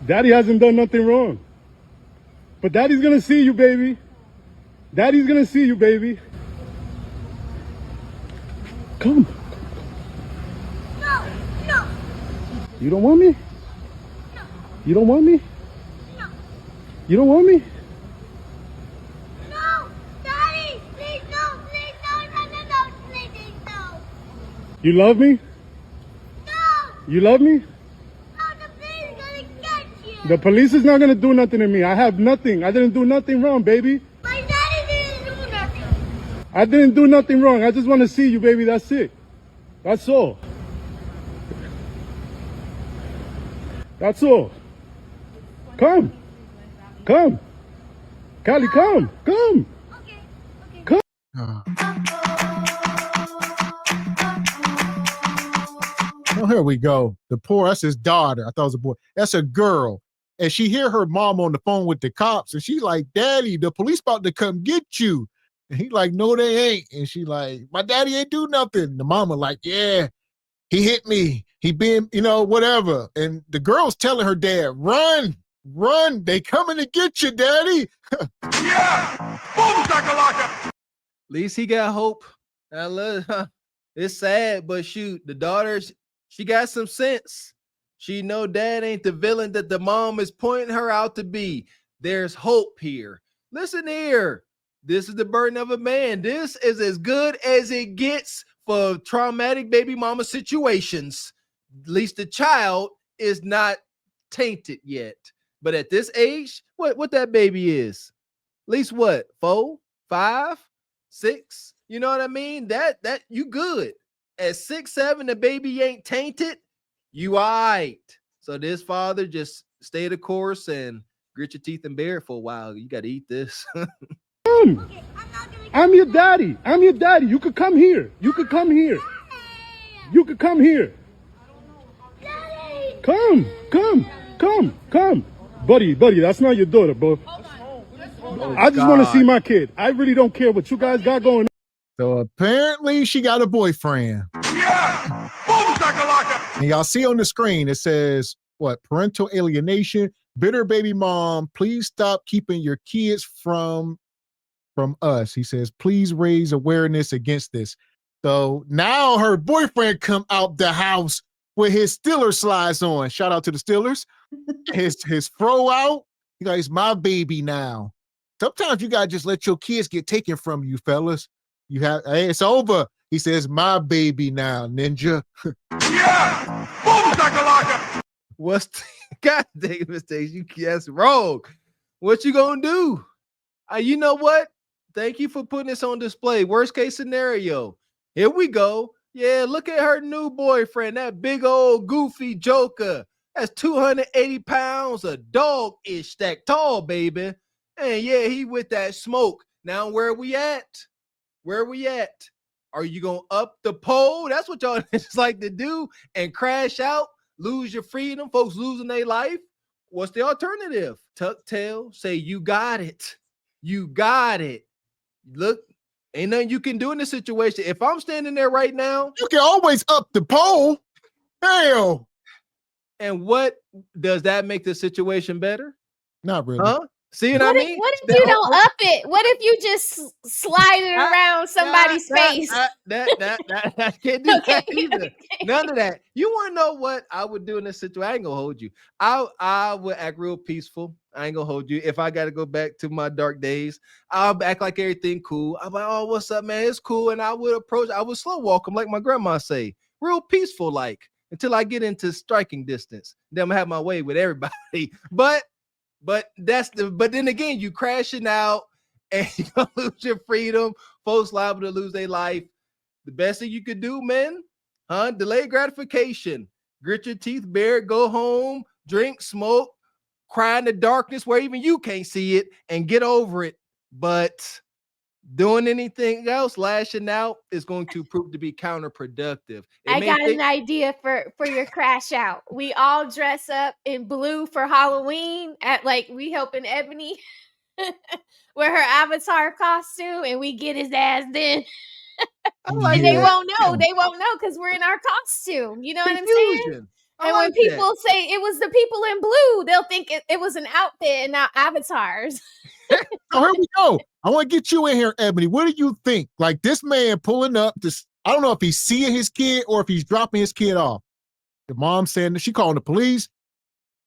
Daddy hasn't done nothing wrong. But Daddy's gonna see you, baby. Daddy's gonna see you, baby. Come. No, no, You don't want me? no, You don't want me? no, You don't want me? no, Daddy, please no, please no. You love me? No, You love me? no, the police is gonna get you. The police is not gonna do nothing to me. I have nothing. I didn't do nothing wrong, baby. My daddy didn't do nothing. I didn't do nothing wrong. I just want to see you, baby. That's it. That's all. That's all. Come. Come. Callie, come. Come. Okay, okay. Come. Oh, here we go. That's his daughter. I thought it was a boy. That's a girl. And she hear her mom on the phone with the cops, and she's like, Daddy, the police about to come get you. And he like, no, they ain't. And she like, my daddy ain't do nothing. The mama like, yeah, he hit me. He been, whatever. And the girl's telling her dad, run, they coming to get you, Daddy. Yeah! Boom, shakalaka! At least he got hope. I love it's sad, but shoot, the daughter, she got some sense. She know dad ain't the villain that the mom is pointing her out to be. There's hope here. Listen here. This is the burden of a man. This is as good as it gets for traumatic baby mama situations. At least the child is not tainted yet. But at this age, what that baby is? At least what? 4, 5, 6? You know what I mean? That you good. At 6, 7, the baby ain't tainted. You all right. So this father just stay the course and grit your teeth and bear it for a while. You got to eat this. Come. Okay, I'm not gonna I'm your daddy. I'm your daddy. You could come here. You could come here. You could come here. Daddy! Come. Come. Come. Come. Buddy, that's not your daughter, bro. I just want to see my kid. I really don't care what you guys got going on. So apparently she got a boyfriend. Yeah! Boom, shakalaka! And y'all see on the screen, it says, parental alienation, bitter baby mom, please stop keeping your kids from us. He says, please raise awareness against this. So now her boyfriend come out the house with his Steelers slides on. Shout out to the Steelers. his fro out. You guys, my baby now. Sometimes you gotta just let your kids get taken from you, fellas. Hey, it's over. He says, my baby now, ninja. Yeah! Boom, shakalaka! What's God dang mistakes? You guess wrong. What you gonna do? You know what? Thank you for putting this on display. Worst case scenario. Here we go. Yeah, look at her new boyfriend, that big old goofy joker. That's 280 pounds, a dog-ish that tall, baby. And yeah, he with that smoke. Now where we at? Where we at? Are you gonna up the pole? That's what y'all just like to do and crash out, lose your freedom, folks losing their life. What's the alternative? Tuck tail, say you got it. You got it. Look, ain't nothing you can do in this situation. If I'm standing there right now, You can always up the pole. Hell. and what does that make the situation better? Not really. Huh? See what I mean? What if you don't up it? What if you just slide it around somebody's face? I can't do that either. Okay. None of that. You want to know what I would do in this situation? I ain't gonna hold you. I would act real peaceful. I ain't gonna hold you. If I got to go back to my dark days, I'll act like everything cool. I'm like, oh, what's up, man? It's cool. And I would slow walk them like my grandma say, real peaceful like, until I get into striking distance. Then I'm gonna have my way with everybody. But then again, you crashing out and you gonna lose your freedom. Folks liable to lose their life. The best thing you could do, man, delay gratification. Grit your teeth, bear it, go home, drink, smoke, cry in the darkness where even you can't see it, and get over it. But doing anything else, lashing out, is going to prove to be counterproductive. I got an idea for your crash out. We all dress up in blue for Halloween we helping Ebony wear her avatar costume, and we get his ass then. And they won't know. They won't know because we're in our costume. You know what I'm saying? And when like that. people say it was the people in blue, they'll think it was an outfit and not avatars. So here we go. I want to get you in here, Ebony. What do you think? Like this man pulling up this, I don't know if he's seeing his kid or if he's dropping his kid off. The mom saying that she calling the police.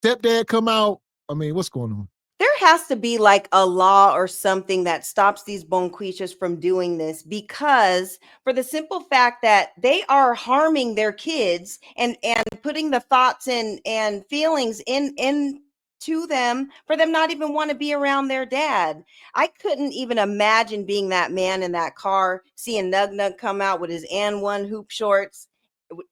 Stepdad come out. I mean, what's going on? There has to be like a law or something that stops these bonquishas from doing this, because for the simple fact that they are harming their kids and putting the thoughts and feelings in to them for them not even want to be around their dad. I couldn't even imagine being that man in that car, seeing Nug Nug come out with his N1 hoop shorts,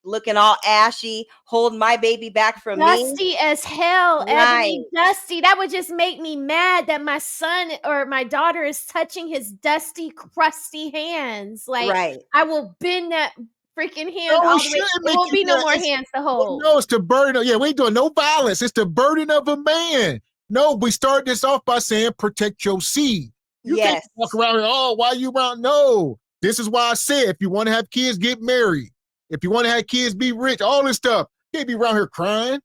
looking all ashy, holding my baby back from me. Dusty as hell, Right. Ebony. Dusty. That would just make me mad that my son or my daughter is touching his dusty, crusty hands. Like, Right. I will bend that freaking hand No, all it the way. shouldn't There make won't you be no mad. more It's- hands to hold. No, it's the burden. Yeah, we ain't doing no violence. It's the burden of a man. No, we start this off by saying protect your seed. You can't Yes. walk around and, oh, why you around? No, this is why I said if you want to have kids, get married. If you want to have kids, be rich. All this stuff. You can't be around here crying.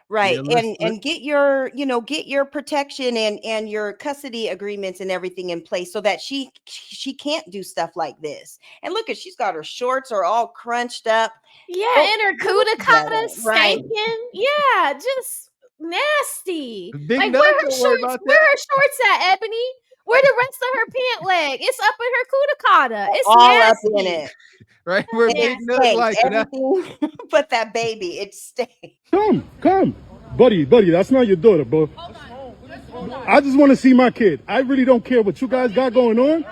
Right. Yeah, and get your, get your protection and your custody agreements and everything in place so that she can't do stuff like this. And look, she's got her shorts are all crunched up. Yeah, Oh, and her it looks cudicata better. Right. stinking. Yeah, just nasty. Big Like, Nug where her don't worry shorts? about Where that. her shorts at, Ebony? Where the rest of her pant leg? It's up in her cudicata. It's All nasty. up in it. Right? Where And Big it Nug stinks. like it. Everything but that baby, it stinks. Come. Buddy, that's not your daughter, bro. I just want to see my kid. I really don't care what you guys got going on.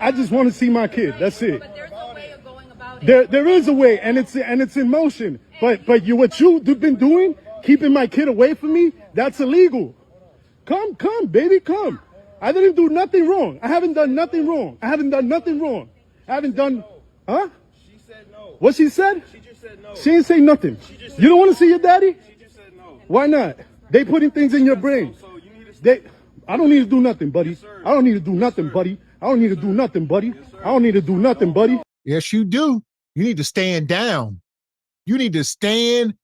I just want to see my kid. That's it. But there's a way of going about it. There is a way, and it's in motion. But what you've been doing, keeping my kid away from me, that's illegal. Come, baby, come. I didn't do nothing wrong. I haven't done nothing wrong. I haven't done, huh? She said no. What she said? She just said no. She didn't say nothing. just said You don't want to see your daddy? She just said no. Why not? They putting things in your brain. So you need to I don't need to do nothing, buddy. Yes, sir. I don't need to do nothing, buddy. I don't need to do nothing, buddy. I don't need to do nothing, buddy. Yes, you do. You need to stand down. You need to stand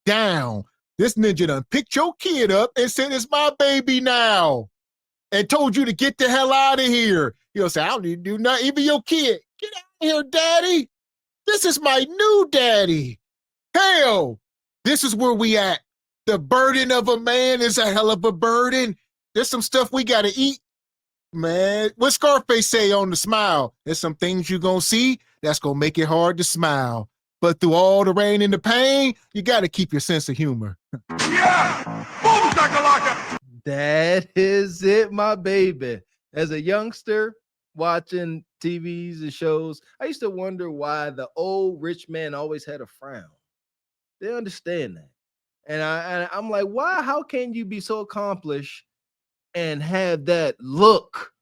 down. This ninja done picked your kid up and said, it's my baby now. And told you to get the hell out of here. You'll say, I don't need to do nothing. Even your kid. Get out of here, daddy. This is my new daddy. Hell, this is where we at. The burden of a man is a hell of a burden. There's some stuff we got to eat. Man, what Scarface say on The Smile? There's some things you're going to see that's going to make it hard to smile. But through all the rain and the pain, you got to keep your sense of humor. Yeah! Boom shakalaka! That is it, my baby. As a youngster watching TVs and shows, I used to wonder why the old rich man always had a frown. They understand that. And I'm like, why? How can you be so accomplished and have that look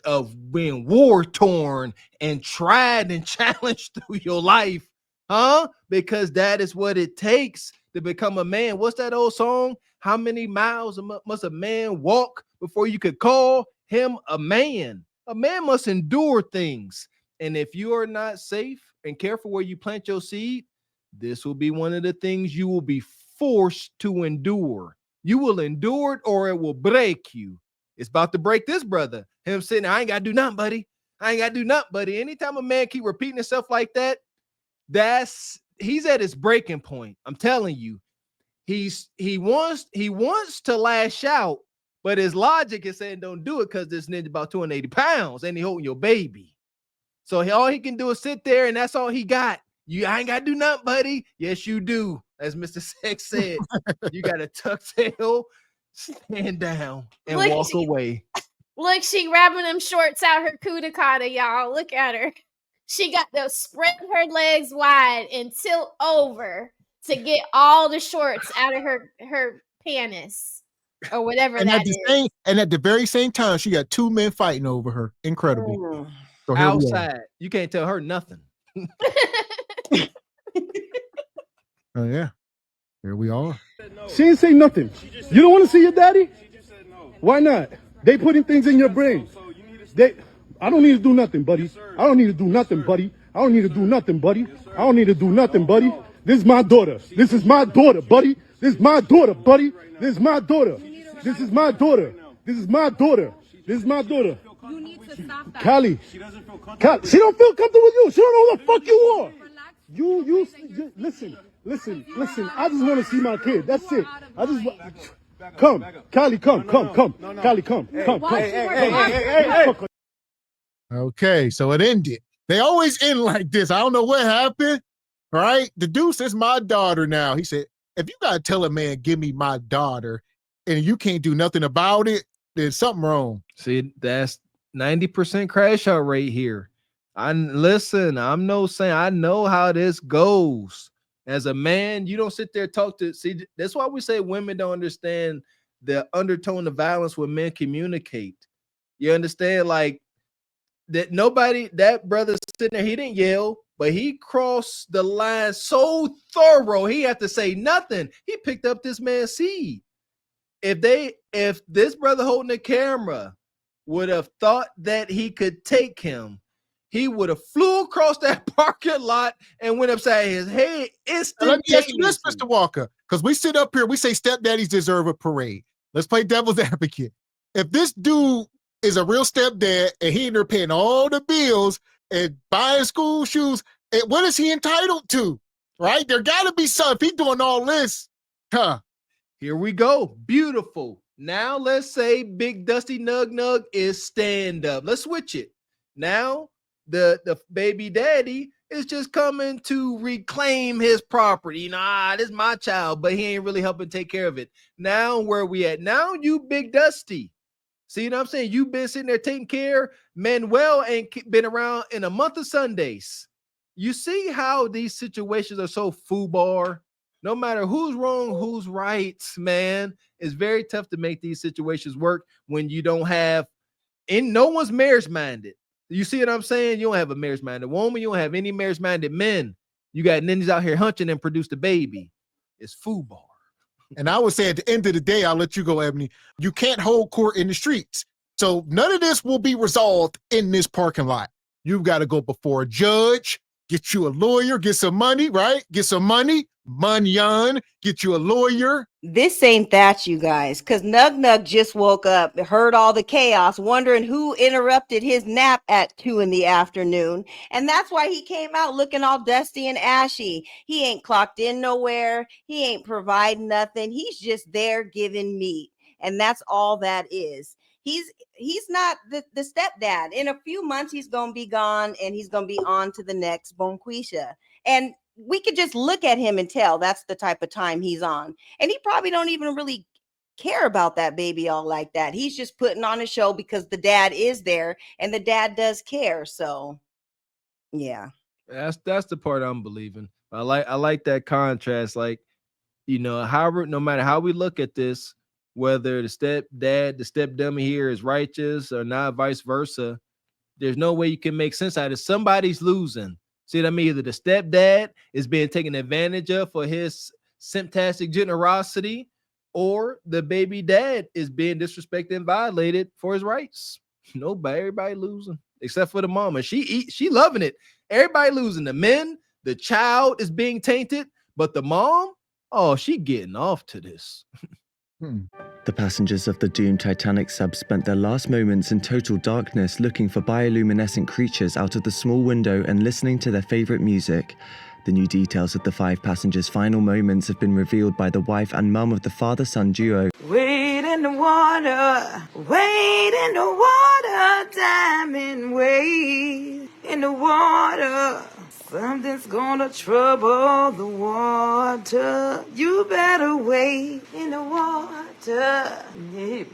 of being war torn and tried and challenged through your life? Huh? Because that is what it takes to become a man. What's that old song? How many miles must a man walk before you could call him a man? A man must endure things. And if you are not safe and careful where you plant your seed, this will be one of the things you will be forced to endure. You will endure it or it will break you. It's about to break this brother. Him sitting, I ain't got to do nothing, buddy. I ain't got to do nothing, buddy. Anytime a man keep repeating himself like that, he's at his breaking point. I'm telling you. He wants to lash out, but his logic is saying don't do it because this ninja about 280 pounds and he holding your baby. So all he can do is sit there and that's all he got. I ain't got to do nothing, buddy. Yes, you do. As Mr. Sex said, you got to tuck tail, stand down, and walk away. Look, she wrapping them shorts out her cudicata, y'all. Look at her. She got to spread her legs wide and tilt over to get all the shorts out of her panties or whatever and that is. And at the very same time, she got two men fighting over her. Incredible. So outside, you can't tell her nothing. Oh yeah, here we are. She didn't say nothing. You don't want to see your daddy? She just said no. Why not? They putting things in your brain. So you need to I don't need to do nothing, buddy. I don't need to do nothing, buddy. I don't need to do nothing, buddy. I don't need to do nothing, buddy. This is my daughter. This is my daughter, buddy. This is my daughter, buddy. This is my daughter. This is my daughter. This is my daughter. This is my daughter. You need to stop that. Callie. She doesn't feel comfortable. She don't feel comfortable with you. She don't know who the fuck you are. Listen. I just want to see my kid. That's it. I just come. Callie, come. Callie, come. Okay, so it ended. They always end like this. I don't know what happened. Right? The Deuce is my daughter now. He said, if you gotta tell a man, give me my daughter, and you can't do nothing about it, there's something wrong. See, that's 90% crash out rate here. I'm no saying I know how this goes. As a man, you don't sit there talk to see. That's why we say women don't understand the undertone of violence when men communicate. You understand, like that that brother sitting there, he didn't yell, but he crossed the line so thorough, he had to say nothing. He picked up this man's seed. If this brother holding the camera would have thought that he could take him, he would have flew across that parking lot and went upside his head instantly. Let me ask you this, Mr. Walker, because we sit up here, we say stepdaddies deserve a parade. Let's play devil's advocate. If this dude is a real stepdad and he in there paying all the bills and buying school shoes, and what is he entitled to? Right? There got to be something. If he's doing all this, Here we go. Beautiful. Now let's say Big Dusty Nug is stand up. Let's switch it. Now the baby daddy is just coming to reclaim his property. Nah, this is my child, but he ain't really helping take care of it. Now where we at? Now you Big Dusty. See what I'm saying? You've been sitting there taking care. Manuel ain't been around in a month of Sundays. You see how these situations are so foobar? No matter who's wrong, who's right, man. It's very tough to make these situations work when you don't have, and no one's marriage-minded. You see what I'm saying? You don't have a marriage-minded woman. You don't have any marriage-minded men. You got ninjas out here hunching and produce the baby. It's foobar. and I would say at the end of the day, I'll let you go, Ebony, you can't hold court in the streets. So none of this will be resolved in this parking lot. You've got to go before a judge, get you a lawyer, get some money, right? Get some money, get you a lawyer. This ain't that, you guys, because Nug just woke up, heard all the chaos, wondering who interrupted his nap at 2 p.m. And that's why he came out looking all dusty and ashy. He ain't clocked in nowhere. He ain't providing nothing. He's just there giving meat. And that's all that is. He's not the stepdad. In a few months, he's going to be gone and he's going to be on to the next Bonquisha. And we could just look at him and tell that's the type of time he's on. And he probably don't even really care about that baby all like that. He's just putting on a show because the dad is there and the dad does care. So, yeah. That's the part I'm believing. I like that contrast. Like, you know, no matter how we look at this, whether the stepdad, the stepdummy here is righteous or not, vice versa, there's no way you can make sense out of it. Somebody's losing. See what I mean? Either the stepdad is being taken advantage of for his simptastic generosity, or the baby dad is being disrespected and violated for his rights. Everybody losing except for the mama. She loving it. Everybody losing. The men, the child is being tainted, but the mom, oh, she getting off to this. The passengers of the doomed Titanic sub spent their last moments in total darkness looking for bioluminescent creatures out of the small window and listening to their favorite music. The new details of the 5 passengers' final moments have been revealed by the wife and mum of the father-son duo. Wade in the water, diamond wade in the water. Something's gonna trouble the water. You better wade in the water. Yeah, man.